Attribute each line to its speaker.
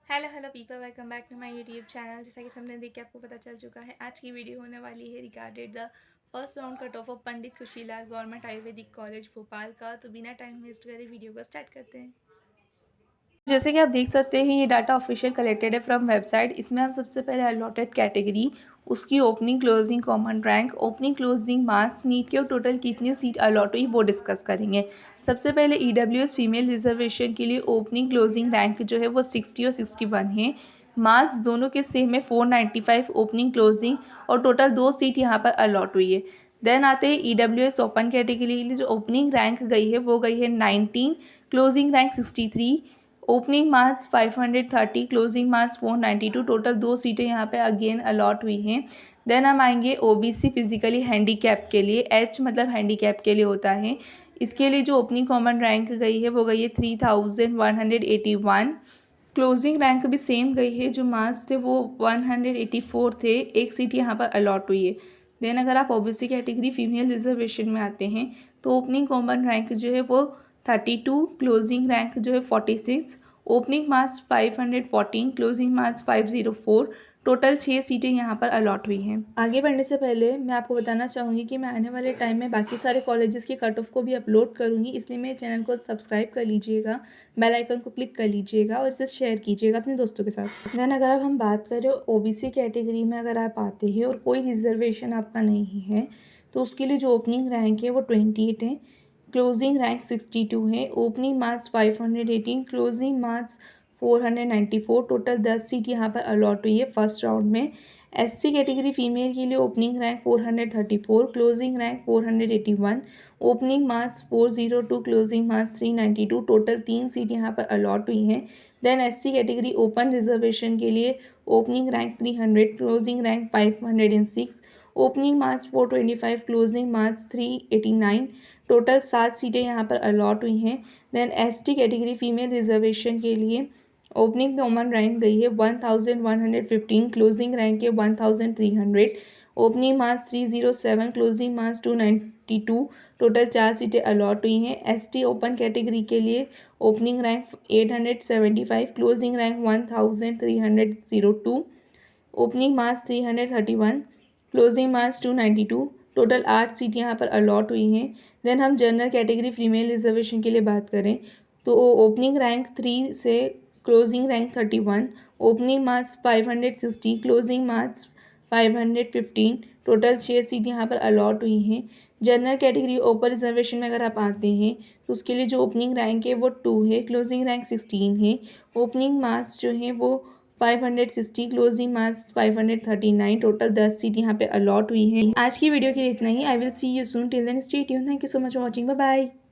Speaker 1: Hello hello people, welcome back to my YouTube channel. जैसा कि हमने देख के आपको पता चल चुका है, आज की वीडियो होने वाली है regarded the first round cut off Pandit Khushilal government ayurvedic college Bhopal का। तो बिना टाइम वेस्ट करे वीडियो को स्टार्ट करते हैं। जैसे कि आप देख सकते हैं, ये डाटा ऑफिशियल कलेक्टेड है फ्रॉम वेबसाइट। इसमें हम सबसे पहले अलॉटेड कैटेगरी, उसकी opening closing common rank, opening closing marks, NEET के और टोटल कितनी सीट अलॉट हुई वो डिस्कस करेंगे। सबसे पहले ईडब्ल्यूएस फीमेल रिजर्वेशन के लिए ओपनिंग क्लोजिंग रैंक जो है वो 60 और 61 है। मार्क्स दोनों के सेम है, 495 ओपनिंग क्लोजिंग, और टोटल 2 सीट यहाँ पर अलॉट हुई है। देन आते हैं ईडब्ल्यूएस ओपन कैटेगरी के लिए जो ओपनिंग रैंक गई है वो गई है 19, closing rank 63, opening marks 530, closing marks 492, total 2 सीटें यहाँ पे अगेन अलॉट हुई हैं। देन हम आएंगे ओबीसी फिजिकली हैंडीकैप के लिए। एच मतलब हैंडीकैप के लिए होता है। इसके लिए जो ओपनिंग कॉमन रैंक गई है वो गई है 3181, क्लोजिंग रैंक भी सेम गई है। जो मार्क्स थे वो 184 थे, एक सीट यहाँ पर अलॉट हुई है। देन अगर आप ओबीसी कैटेगरी फीमेल रिजर्वेशन में आते हैं तो ओपनिंग कॉमन रैंक जो है वो 32, क्लोजिंग रैंक जो है 46, opening marks 514, closing marks 504, total 6 सीटें यहाँ पर अलॉट हुई हैं। आगे बढ़ने से पहले मैं आपको बताना चाहूँगी कि मैं आने वाले टाइम में बाकी सारे कॉलेजेस की कट ऑफ को भी अपलोड करूँगी, इसलिए मेरे चैनल को सब्सक्राइब कर लीजिएगा, बेल आइकन को क्लिक कर लीजिएगा और इसे शेयर कीजिएगा अपने दोस्तों के साथ। देन अगर अब हम बात करें ओबीसी कैटेगरी में, अगर आप आते हैं और कोई रिजर्वेशन आपका नहीं है तो उसके लिए जो ओपनिंग रैंक है वो 28 है, क्लोजिंग रैंक 62 है, opening marks 518, closing marks 494, total 10 seat यहाँ पर अलॉट हुई है फर्स्ट राउंड में। एससी कैटेगरी फीमेल के लिए opening rank 434, closing rank 481, opening marks 402, closing marks 392, total 3 seat यहाँ पर अलॉट हुई हैं। Then SC category open reservation के लिए opening rank 300, closing rank 506, opening marks 425, closing marks 389, total 7 सीटें यहाँ पर अलॉट हुई हैं। Then ST category female reservation के लिए ओपनिंग कॉमन रैंक गई है 1115, क्लोजिंग रैंक है 1300, opening marks 307, closing marks 292, total 4 सीटें अलॉट हुई हैं। एसटी ओपन कैटेगरी के लिए opening rank 875, closing rank 1302, opening marks 331, closing marks 292, total 8 seat यहाँ पर अलॉट हुई हैं। देन हम जनरल कैटेगरी फीमेल रिजर्वेशन के लिए बात करें तो ओपनिंग रैंक 3 से closing rank 31, opening marks 560, closing marks 515, total 6 seat यहाँ पर अलॉट हुई हैं। जनरल कैटेगरी ओपन रिजर्वेशन में अगर आप आते हैं तो उसके लिए जो ओपनिंग रैंक है वो 2 है, क्लोजिंग रैंक 16 है, ओपनिंग मार्क्स जो है वो 560, क्लोजिंग मार्क्स 539, टोटल 10 सीट यहाँ पे अलॉट हुई है। आज की वीडियो के लिए इतना ही। I will see you soon, till then stay tuned. Thank you so much for watching, bye bye.